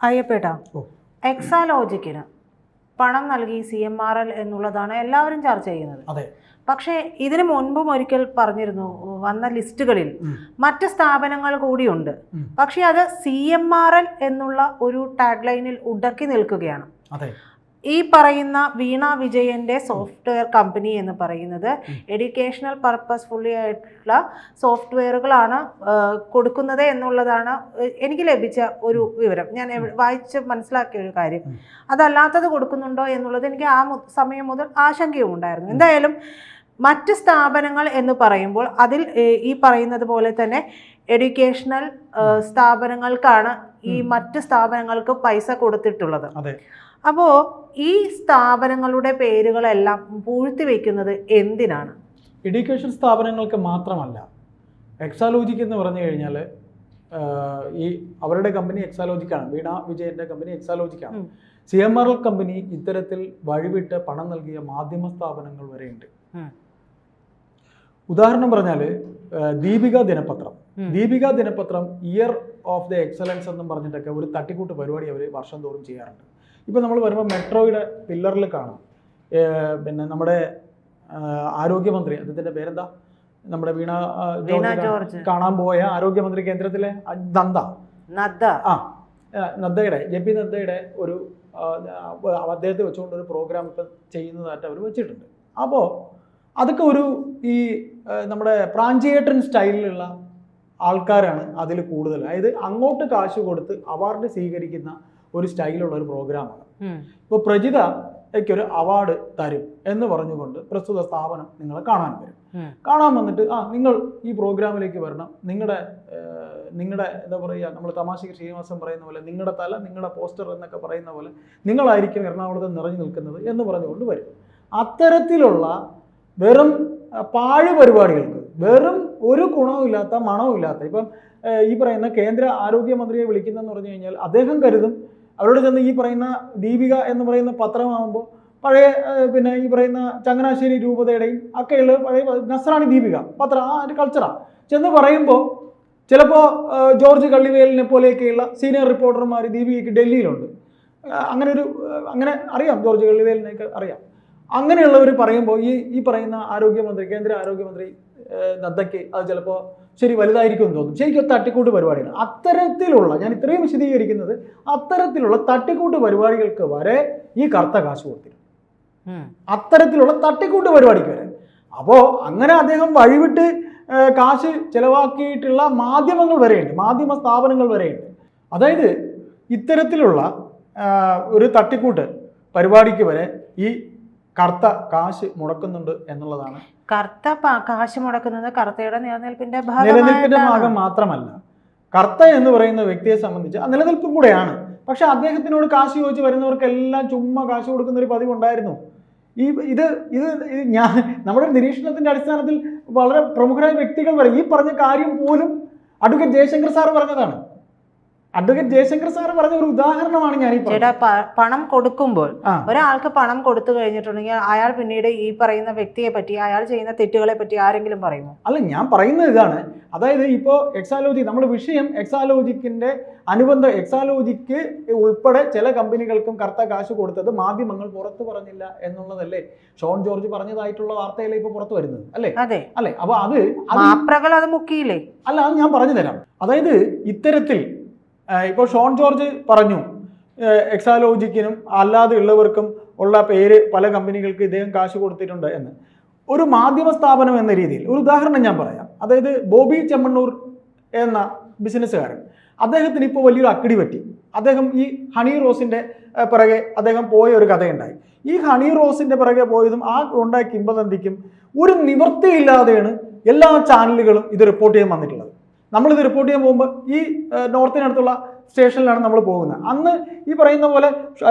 അയ്യപ്പേട്ടാ, എക്സാലോജിക്കിന് പണം നൽകി CMRL എന്നുള്ളതാണ് എല്ലാവരും ചർച്ച ചെയ്യുന്നത്. പക്ഷേ ഇതിനു മുൻപും ഒരിക്കൽ പറഞ്ഞിരുന്നു, വന്ന ലിസ്റ്റുകളിൽ മറ്റ് സ്ഥാപനങ്ങൾ കൂടിയുണ്ട്. പക്ഷേ അത് CMRL എന്നുള്ള ഒരു ടാഗ് ലൈനിൽ ഉടക്കി നിൽക്കുകയാണ്. ഈ പറയുന്ന വീണ വിജയന്റെ സോഫ്റ്റ്വെയർ കമ്പനി എന്ന് പറയുന്നത് എഡ്യൂക്കേഷണൽ പർപ്പസ്ഫുള്ളി ആയിട്ടുള്ള സോഫ്റ്റ്വെയറുകളാണ് കൊടുക്കുന്നത് എന്നുള്ളതാണ് എനിക്ക് ലഭിച്ച ഒരു വിവരം. ഞാൻ വായിച്ച് മനസ്സിലാക്കിയ ഒരു കാര്യം. അതല്ലാത്തത് കൊടുക്കുന്നുണ്ടോ എന്നുള്ളത് എനിക്ക് ആ സമയം മുതൽ ആശങ്കയും ഉണ്ടായിരുന്നു. എന്തായാലും മറ്റ് സ്ഥാപനങ്ങൾ എന്ന് പറയുമ്പോൾ അതിൽ ഈ പറയുന്നത് പോലെ തന്നെ എഡ്യൂക്കേഷണൽ സ്ഥാപനങ്ങൾക്കാണ് ഈ മറ്റ് സ്ഥാപനങ്ങൾക്ക് പൈസ കൊടുത്തിട്ടുള്ളത്. അപ്പോൾ ഈ സ്ഥാപനങ്ങളുടെ പേരുകളെല്ലാം പൂഴ്ത്തിവെക്കുന്നത് എന്തിനാണ്? എഡ്യൂക്കേഷൻ സ്ഥാപനങ്ങൾക്ക് മാത്രമല്ല. എക്സാലോജിക് എന്ന് പറഞ്ഞു കഴിഞ്ഞാൽ ഈ അവരുടെ കമ്പനി എക്സാലോജിക്കാണ്, വീണ വിജയന്റെ കമ്പനി എക്സാലോജിക്കാണ്. CMRL കമ്പനി ഇത്തരത്തിൽ വഴിവിട്ട് പണം നൽകിയ മാധ്യമ സ്ഥാപനങ്ങൾ വരെയുണ്ട്. ഉദാഹരണം പറഞ്ഞാൽ ദീപിക ദിനപത്രം ഇയർ ഓഫ് ദ എക്സലൻസ് എന്നും പറഞ്ഞിട്ടൊക്കെ ഒരു തട്ടിക്കൂട്ട് പരിപാടി അവർ വർഷം തോറും ചെയ്യാറുണ്ട്. ഇപ്പം നമ്മൾ വരുമ്പോൾ മെട്രോയുടെ പില്ലറിൽ കാണാം, പിന്നെ നമ്മുടെ ആരോഗ്യമന്ത്രി, അദ്ദേഹത്തിൻ്റെ പേരെന്താ, നമ്മുടെ വീണ ജോർജ് കാണാൻ പോയ ആരോഗ്യമന്ത്രി കേന്ദ്രത്തിലെ നദ്ദയുടെ JP നദ്ദയുടെ ഒരു അദ്ദേഹത്തെ വെച്ചുകൊണ്ട് ഒരു പ്രോഗ്രാം ഇപ്പം ചെയ്യുന്നതായിട്ട് അവർ വെച്ചിട്ടുണ്ട്. അപ്പോൾ അതൊക്കെ ഒരു ഈ നമ്മുടെ പ്രാഞ്ചിയേട്ടൻ സ്റ്റൈലിലുള്ള ആൾക്കാരാണ് അതിൽ കൂടുതൽ. അതായത് അങ്ങോട്ട് കാശ് കൊടുത്ത് അവാർഡ് സ്വീകരിക്കുന്ന ഒരു സ്റ്റൈലുള്ള ഒരു പ്രോഗ്രാമാണ്. ഇപ്പോൾ പ്രജിതയ്ക്കൊരു അവാർഡ് തരും എന്ന് പറഞ്ഞുകൊണ്ട് പ്രസ്തുത സ്ഥാപനം നിങ്ങളെ കാണാൻ വരും. കാണാൻ വന്നിട്ട് നിങ്ങൾ ഈ പ്രോഗ്രാമിലേക്ക് വരണം, നിങ്ങളുടെ എന്താ പറയുക, നമ്മൾ തമാശയ്ക്ക് ശ്രീനിവാസൻ പറയുന്ന പോലെ നിങ്ങളുടെ തല നിങ്ങളുടെ പോസ്റ്റർ എന്നൊക്കെ പറയുന്ന പോലെ നിങ്ങളായിരിക്കും എറണാകുളത്ത് നിറഞ്ഞു നിൽക്കുന്നത് എന്ന് പറഞ്ഞുകൊണ്ട് വരും. അത്തരത്തിലുള്ള വെറും പാഴ് പരിപാടികൾക്ക്, വെറും ഒരു ഗുണവുമില്ലാത്ത മണവുമില്ലാത്ത, ഇപ്പം ഈ പറയുന്ന കേന്ദ്ര ആരോഗ്യമന്ത്രിയെ വിളിക്കുന്നതെന്ന് പറഞ്ഞു കഴിഞ്ഞാൽ അദ്ദേഹം കരുതും അവരോട് ചെന്ന് ഈ പറയുന്ന ദീപിക എന്ന് പറയുന്ന പത്രമാകുമ്പോൾ പഴയ പിന്നെ ഈ പറയുന്ന ചങ്ങനാശ്ശേരി രൂപതയുടെയും ഒക്കെയുള്ള പഴയ നസ്രാണി ദീപിക പത്രം, ആ ഒരു കൾച്ചറാണ് ചെന്ന് പറയുമ്പോൾ ചിലപ്പോൾ ജോർജ് കള്ളിവേലിനെ പോലെയൊക്കെയുള്ള സീനിയർ റിപ്പോർട്ടർമാർ ദീപികയ്ക്ക് ഡൽഹിയിലുണ്ട്. അങ്ങനെ അറിയാം, ജോർജ് കള്ളിവേലിനെയൊക്കെ അറിയാം. അങ്ങനെയുള്ളവർ പറയുമ്പോൾ ഈ പറയുന്ന കേന്ദ്ര ആരോഗ്യമന്ത്രി നദ്ദയ്ക്ക് അത് ചിലപ്പോൾ ശരി വലുതായിരിക്കും എന്ന് തോന്നും. ശരിക്കും തട്ടിക്കൂട്ട് പരിപാടിയാണ്. അത്തരത്തിലുള്ള, ഞാൻ ഇത്രയും വിശദീകരിക്കുന്നത്, അത്തരത്തിലുള്ള തട്ടിക്കൂട്ട് പരിപാടികൾക്ക് വരെ ഈ കറുത്ത കാശ് കൊടുത്തിരുന്നു. അത്തരത്തിലുള്ള തട്ടിക്കൂട്ട് പരിപാടിക്ക് വരെ. അപ്പോൾ അങ്ങനെ അദ്ദേഹം വഴിവിട്ട് കാശ് ചെലവാക്കിയിട്ടുള്ള മാധ്യമങ്ങൾ വരെയുണ്ട്, മാധ്യമ സ്ഥാപനങ്ങൾ വരെയുണ്ട്. അതായത് ഇത്തരത്തിലുള്ള ഒരു തട്ടിക്കൂട്ട് പരിപാടിക്ക് വരെ ഈ കറുത്ത കാശ് മുടക്കുന്നുണ്ട് എന്നുള്ളതാണ്. കറുത്ത കാശ് മുടക്കുന്നത് കറുത്തയുടെ നിലനിൽപ്പിന്റെ ഭാഗം മാത്രമല്ല, കറുത്ത എന്ന് പറയുന്ന വ്യക്തിയെ സംബന്ധിച്ച് നിലനിൽപ്പും കൂടെയാണ്. പക്ഷെ അദ്ദേഹത്തിനോട് കാശ് ചോദിച്ച് വരുന്നവർക്കെല്ലാം ചുമ്മാ കാശ് കൊടുക്കുന്ന ഒരു പതിവുണ്ടായിരുന്നു. ഇത് നമ്മുടെ നിരീക്ഷണത്തിന്റെ അടിസ്ഥാനത്തിൽ വളരെ പ്രമുഖരായ വ്യക്തികൾ വരെ ഈ പറഞ്ഞ കാര്യം പോലും അഡ്വക്കേറ്റ് ജയശങ്കർ സാർ പറഞ്ഞതാണ്. അഡ്വക്കേറ്റ് ജയശങ്കർ സാർ പറഞ്ഞ ഒരു ഉദാഹരണമാണ് ഞാൻ ഈ പണം കൊടുക്കുമ്പോൾ ഒരാൾക്ക് പണം കൊടുത്തു കഴിഞ്ഞിട്ടുണ്ടെങ്കിൽ അയാൾ പിന്നീട് ഈ പറയുന്ന വ്യക്തിയെ പറ്റി, അയാൾ ചെയ്യുന്ന തെറ്റുകളെ പറ്റി ആരെങ്കിലും പറയുമോ? അല്ല, ഞാൻ പറയുന്നത് ഇതാണ്. അതായത് ഇപ്പോൾ എക്സാലോജി, നമ്മുടെ വിഷയം എക്സാലോജിക്കിന്റെ അനുബന്ധ എക്സാലോജിക്ക് ഉൾപ്പെടെ ചില കമ്പനികൾക്കും കറുത്ത കാശ് കൊടുത്തത് മാധ്യമങ്ങൾ പുറത്തു പറഞ്ഞില്ല എന്നുള്ളതല്ലേ ഷോൺ ജോർജ് പറഞ്ഞതായിട്ടുള്ള വാർത്തയല്ലേ ഇപ്പൊ പുറത്തു വരുന്നത്, അല്ലേ? അല്ലേ? അപ്പൊ അത് മുക്കിയില്ലേ? അല്ല, അത് ഞാൻ പറഞ്ഞു തരാം. അതായത് ഇത്തരത്തിൽ ഇപ്പോൾ ഷോൺ ജോർജ് പറഞ്ഞു എക്സാലോജിക്കിനും അല്ലാതെ ഉള്ളവർക്കും ഉള്ള പേര് പല കമ്പനികൾക്ക് ഇദ്ദേഹം കാശ് കൊടുത്തിട്ടുണ്ട് എന്ന്. ഒരു മാധ്യമ സ്ഥാപനം എന്ന രീതിയിൽ ഒരു ഉദാഹരണം ഞാൻ പറയാം. അതായത് ബോബി ചെമ്മണ്ണൂർ എന്ന ബിസിനസ്സുകാരൻ, അദ്ദേഹത്തിന് ഇപ്പോൾ വലിയൊരു അക്കിടി പറ്റി. അദ്ദേഹം ഈ ഹണി റോസിൻ്റെ പിറകെ അദ്ദേഹം പോയ ഒരു കഥയുണ്ടായി. ഈ ഹണി റോസിൻ്റെ പിറകെ പോയതും ആ ഉണ്ടായ കിംവദന്തിക്കും ഒരു നിവൃത്തിയില്ലാതെയാണ് എല്ലാ ചാനലുകളും ഇത് റിപ്പോർട്ട് ചെയ്യാൻ വന്നിട്ടുള്ളത്. നമ്മളിത് റിപ്പോർട്ട് ചെയ്യാൻ പോകുമ്പോൾ ഈ നോർത്തിനടുത്തുള്ള സ്റ്റേഷനിലാണ് നമ്മൾ പോകുന്നത്. അന്ന് ഈ പറയുന്ന പോലെ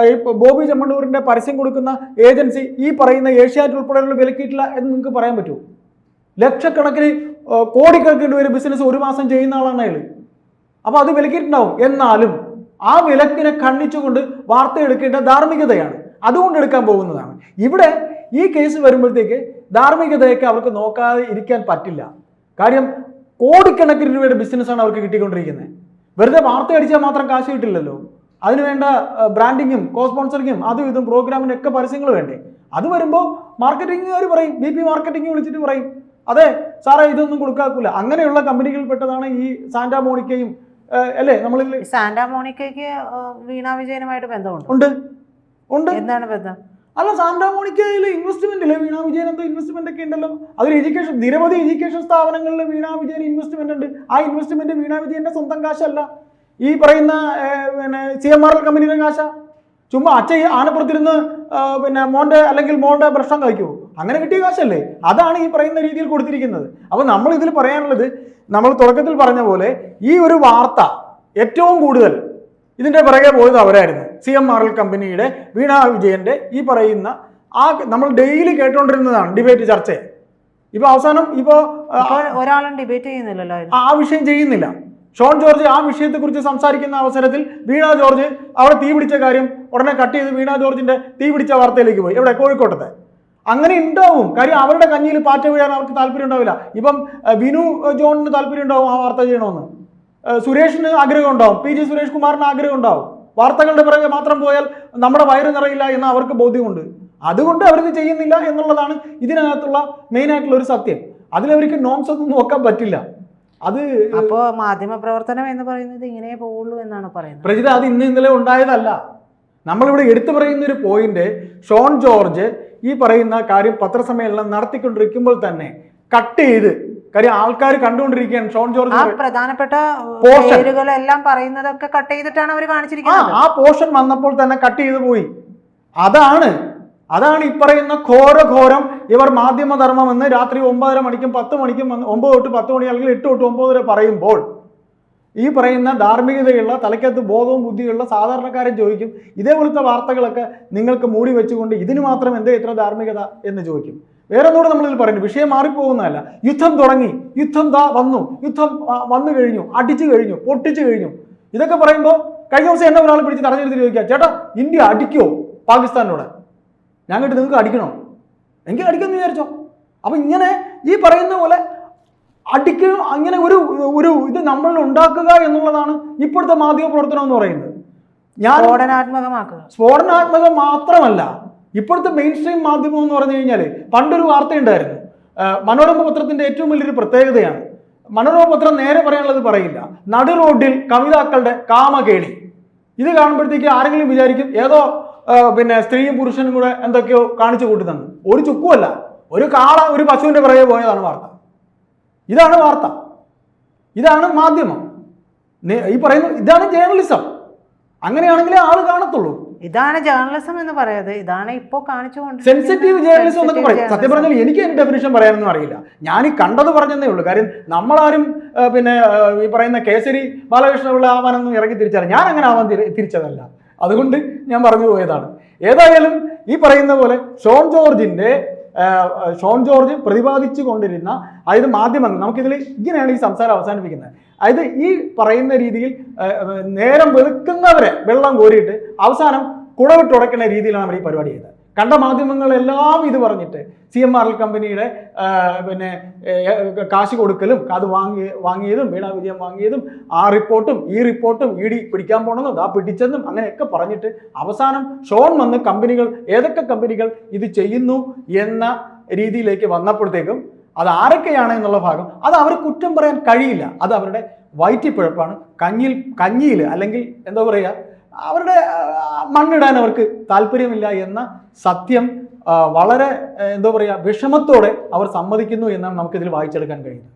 ബോബി ചെമ്മണ്ണൂരിൻ്റെ പരസ്യം കൊടുക്കുന്ന ഏജൻസി ഈ പറയുന്ന ഏഷ്യാനെറ്റ് ഉൾപ്പെടെയുള്ള വിലക്കിയിട്ടില്ല എന്ന് നിങ്ങൾക്ക് പറയാൻ പറ്റുമോ? ലക്ഷക്കണക്കിന് കോടിക്കണക്കിന് ഒരു ബിസിനസ് ഒരു മാസം ചെയ്യുന്ന ആളാണ് അയാൾ. അപ്പോൾ അത് വിലക്കിയിട്ടുണ്ടാവും. എന്നാലും ആ വിലക്കിനെ ഖണ്ഡിച്ചുകൊണ്ട് വാർത്ത എടുക്കേണ്ട ധാർമ്മികതയാണ്, അതുകൊണ്ട് എടുക്കാൻ പോകുന്നതാണ്. ഇവിടെ ഈ കേസ് വരുമ്പോഴത്തേക്ക് ധാർമ്മികതയൊക്കെ അവർക്ക് നോക്കാതെ ഇരിക്കാൻ പറ്റില്ല. കാര്യം കോടിക്കണക്കിന് രൂപയുടെ ബിസിനസ്സാണ് അവർക്ക് കിട്ടിക്കൊണ്ടിരിക്കുന്നത്. വെറുതെ വാർത്ത അടിച്ചാൽ മാത്രം കാശ് കിട്ടില്ലല്ലോ. അതിനുവേണ്ട ബ്രാൻഡിങ്ങും കോ സ്പോൺസറിങ്ങും അതും ഇതും പ്രോഗ്രാമിനൊക്കെ പരസ്യങ്ങൾ വേണ്ടേ? അത് വരുമ്പോൾ മാർക്കറ്റിംഗുകാർ പറയും, BP മാർക്കറ്റിംഗ് വിളിച്ചിട്ട് പറയും, അതെ സാറേ ഇതൊന്നും കൊടുക്കാക്കൂല. അങ്ങനെയുള്ള കമ്പനികളിൽപ്പെട്ടതാണ് ഈ സാന്റാ മോണിക്കയും അല്ലേ? നമ്മളിൽ സാന്റാ മോണിക്കയ്ക്ക് വീണ വിജയനുമായിട്ട് ബന്ധമുണ്ട്? ഉണ്ട്. എന്താണ് ബന്ധം? അല്ല, സാന്റാ മോണിക്കയിൽ ഇൻവെസ്റ്റ്മെന്റ് ഇല്ലേ? വീണ വിജയൻ എന്തോ ഇൻവെസ്റ്റ്മെന്റ് ഒക്കെ ഉണ്ടല്ലോ. അതിൽ എഡ്യൂക്കേഷൻ, നിരവധി എഡ്യൂക്കേഷൻ സ്ഥാപനങ്ങളിൽ വീണ വിജയൻ ഇൻവെസ്റ്റ്മെന്റ് ഉണ്ട്. ആ ഇൻവെസ്റ്റ്മെന്റ് വീണ വിജയന്റെ സ്വന്തം കാശല്ല, ഈ പറയുന്ന പിന്നെ CMRL കമ്പനിയുടെ കാശാ. ചുമ്മാ ആനപ്പുറത്തിരുന്ന് പിന്നെ മോന്റെ അല്ലെങ്കിൽ മോളുടെ പ്രശ്നം കഴിക്കുമോ? അങ്ങനെ കിട്ടിയ കാശല്ലേ? അതാണ് ഈ പറയുന്ന രീതിയിൽ കൊടുത്തിരിക്കുന്നത്. അപ്പോൾ നമ്മൾ ഇതിൽ പറയാനുള്ളത്, നമ്മൾ തുടക്കത്തിൽ പറഞ്ഞ പോലെ ഈ ഒരു വാർത്ത ഏറ്റവും കൂടുതൽ ഇതിന്റെ പിറകെ പോയത് അവരായിരുന്നു. CMRL കമ്പനിയുടെ വീണ വിജയന്റെ ഈ പറയുന്ന നമ്മൾ ഡെയിലി കേട്ടോണ്ടിരുന്നതാണ് ഡിബേറ്റ് ചർച്ച. ഇപ്പൊ അവസാനം ഒരാളും ഡിബേറ്റ് ചെയ്യുന്നില്ലല്ലോ, ആ വിഷയം ചെയ്യുന്നില്ല. ഷോൺ ജോർജ് ആ വിഷയത്തെക്കുറിച്ച് സംസാരിക്കുന്ന അവസരത്തിൽ വീണ ജോർജ് അവിടെ തീ പിടിച്ച കാര്യം ഉടനെ കട്ട് ചെയ്ത് വീണ ജോർജിന്റെ തീ പിടിച്ച വാർത്തയിലേക്ക് പോയി. എവിടെ? കോഴിക്കോട്ടത്തെ. അങ്ങനെ ഉണ്ടാവും. കാര്യം അവരുടെ കഞ്ഞിയിൽ പാറ്റ വീഴാൻ അവർക്ക് താല്പര്യം ഉണ്ടാവില്ല. ഇപ്പം വിനു ജോണിന് താല്പര്യം ഉണ്ടാവും ആ വാർത്ത ചെയ്യണമെന്ന്, സുരേഷിന് ആഗ്രഹം ഉണ്ടാവും, PG സുരേഷ് കുമാറിന് ആഗ്രഹം ഉണ്ടാവും. വാർത്തകളുടെ പിറകെ മാത്രം പോയാൽ നമ്മുടെ വയറ് നിറയില്ല എന്ന് അവർക്ക് ബോധ്യമുണ്ട്. അതുകൊണ്ട് അവരിത് ചെയ്യുന്നില്ല എന്നുള്ളതാണ് ഇതിനകത്തുള്ള മെയിൻ ആയിട്ടുള്ള ഒരു സത്യം. അതിലവർക്ക് നോംസ് ഒന്നും നോക്കാൻ പറ്റില്ല. അത് അപ്പോ മാധ്യമ പ്രവർത്തനം എന്ന് പറയുന്നത് ഇങ്ങനെ പോവുള്ളൂ എന്നാണ് പറയുന്നത്. പ്രജിത, അത് ഇന്നലെ ഉണ്ടായതല്ല. നമ്മളിവിടെ എടുത്തു പറയുന്ന ഒരു പോയിന്റ്, ഷോൺ ജോർജ് ഈ പറയുന്ന കാര്യം പത്രസമ്മേളനം നടത്തിക്കൊണ്ടിരിക്കുമ്പോൾ തന്നെ കട്ട് ചെയ്ത്, കാര്യം ആൾക്കാർ കണ്ടുകൊണ്ടിരിക്കുകയാണ്. ഷോൺ ജോർജ് പ്രധാനപ്പെട്ട പേരുകളെല്ലാം പറയുന്നതൊക്കെ കട്ട് ചെയ്തിട്ടാണ് അവർ കാണിച്ചിരിക്കുന്നത്. ആ പോർഷൻ വന്നപ്പോൾ തന്നെ കട്ട് ചെയ്ത് പോയി. അതാണ് ഈ പറയുന്ന ഘോരം ഇവർ മാധ്യമധർമ്മം എന്ന് രാത്രി 9:30 മണിക്കും 10 മണിക്കും 9 തൊട്ട് 10 മണി അല്ലെങ്കിൽ 8 തൊട്ട് 9 വരെ പറയുമ്പോൾ ഈ പറയുന്ന ധാർമ്മികതയുള്ള തലയ്ക്കകത്ത് ബോധവും ബുദ്ധിയുള്ള സാധാരണക്കാരൻ ചോദിക്കും, ഇതേപോലത്തെ വാർത്തകളൊക്കെ നിങ്ങൾക്ക് മൂടി വെച്ചുകൊണ്ട് ഇതിന് മാത്രം എന്തേ ഇത്ര ധാർമ്മികത എന്ന് ചോദിക്കും. വേറെ ഒന്നുകൂടെ നമ്മളിൽ പറയുന്നു, വിഷയം മാറിപ്പോകുന്നതല്ല. യുദ്ധം തുടങ്ങി, യുദ്ധം വന്നു, യുദ്ധം വന്നു കഴിഞ്ഞു, അടിച്ചു കഴിഞ്ഞു, പൊട്ടിച്ചു കഴിഞ്ഞു. ഇതൊക്കെ പറയുമ്പോൾ കഴിഞ്ഞ ദിവസം എന്നെ ഒരാൾ പിടിച്ച് തടഞ്ഞെടുത്ത് ചോദിക്കുക, ചേട്ടാ ഇന്ത്യ അടിക്കുമോ പാകിസ്ഥാനോട്? ഞാൻ കേട്ട് നിങ്ങൾക്ക് അടിക്കണോ? എനിക്ക് അടിക്കുമെന്ന് വിചാരിച്ചോ? അപ്പൊ ഇങ്ങനെ ഈ പറയുന്ന പോലെ അടിക്കുക, അങ്ങനെ ഒരു ഇത് നമ്മൾ ഉണ്ടാക്കുക എന്നുള്ളതാണ് ഇപ്പോഴത്തെ മാധ്യമ പ്രവർത്തനം എന്ന് പറയുന്നത്. സ്ഫോടനാത്മകം മാത്രമല്ല, ഇപ്പോഴത്തെ മെയിൻ സ്ട്രീം മാധ്യമം എന്ന് പറഞ്ഞു കഴിഞ്ഞാൽ, പണ്ടൊരു വാർത്തയുണ്ടായിരുന്നു. മനോരമ പത്രത്തിന്റെ ഏറ്റവും വലിയൊരു പ്രത്യേകതയാണ്, മനോരമ പത്രം നേരെ പറയാനുള്ളത് പറയില്ല. നടു റോഡിൽ കവിതാക്കളുടെ കാമകേളി. ഇത് കാണുമ്പോഴത്തേക്ക് ആരെങ്കിലും വിചാരിക്കും ഏതോ പിന്നെ സ്ത്രീയും പുരുഷനും കൂടെ എന്തൊക്കെയോ കാണിച്ചു കൂട്ടുന്നത്. ഒരു ചുക്കുമല്ല, ഒരു കാള ഒരു പശുവിന്റെ പിറകെ പോയതാണ് വാർത്ത. ഇതാണ് വാർത്ത, ഇതാണ് മാധ്യമം. ഈ പറയുന്ന ഇതാണ് ജേർണലിസം. അങ്ങനെയാണെങ്കിലേ ആള് കാണത്തുള്ളൂ. ഇതാണ് ജേർണലിസം എന്ന് പറയാതെ ഇതാണ് ഇപ്പോ കാണിച്ചുകൊണ്ട് സെൻസിറ്റീവ് ജേർണലിസം എന്നൊക്കെ പറയും. സത്യം പറഞ്ഞാൽ എനിക്ക് അതിന്റെ ഡെഫിനിഷൻ പറയാനൊന്നും അറിയില്ല. ഞാൻ ഈ കണ്ടത് പറഞ്ഞതേ ഉള്ളൂ. കാര്യം നമ്മളാരും പിന്നെ ഈ പറയുന്ന കേസരി ബാലകൃഷ്ണപിള്ള ആവാനൊന്നും ഇറങ്ങി തിരിച്ചറിയാം. ഞാൻ അങ്ങനെ ആവാൻ തിരിച്ചതല്ല. അതുകൊണ്ട് ഞാൻ പറഞ്ഞു പോയതാണ്. ഏതായാലും ഈ പറയുന്ന പോലെ ഷോൺ ജോർജ് പ്രതിപാദിച്ചു കൊണ്ടിരുന്ന, അതായത് മാധ്യമങ്ങൾ, നമുക്കിതിൽ ഇങ്ങനെയാണ് ഈ സംസാരം അവസാനിപ്പിക്കുന്നത്. അതായത് ഈ പറയുന്ന രീതിയിൽ നേരം വെളുക്കുന്നവരെ വെള്ളം കോരിയിട്ട് അവസാനം കുടവിട്ടുടക്കുന്ന രീതിയിലാണ് അവർ ഈ പരിപാടി ചെയ്തത്. കണ്ട മാധ്യമങ്ങളെല്ലാം ഇത് പറഞ്ഞിട്ട് CMRL കമ്പനിയുടെ പിന്നെ കാശ് കൊടുക്കലും അത് വാങ്ങിയതും വീണ വിജയം വാങ്ങിയതും ആ റിപ്പോർട്ടും ഈ റിപ്പോർട്ടും ED പിടിക്കാൻ പോണെന്നും പിടിച്ചെന്നും അങ്ങനെയൊക്കെ പറഞ്ഞിട്ട് അവസാനം ഷോൺ വന്ന് ഏതൊക്കെ കമ്പനികൾ ഇത് ചെയ്യുന്നു എന്ന രീതിയിലേക്ക് വന്നപ്പോഴത്തേക്കും അത് ആരൊക്കെയാണ് എന്നുള്ള ഭാഗം അത് അവർ കുറ്റം പറയാൻ കഴിയില്ല. അത് അവരുടെ വയറ്റിപ്പിഴപ്പാണ്. കഞ്ഞിയിൽ അല്ലെങ്കിൽ എന്താ പറയുക, അവരുടെ മണ്ണിടാൻ അവർക്ക് താല്പര്യമില്ല എന്ന സത്യം വളരെ എന്താ പറയുക വിഷമത്തോടെ അവർ സമ്മതിക്കുന്നു എന്നാണ് നമുക്കിതിൽ വായിച്ചെടുക്കാൻ കഴിയുന്നത്.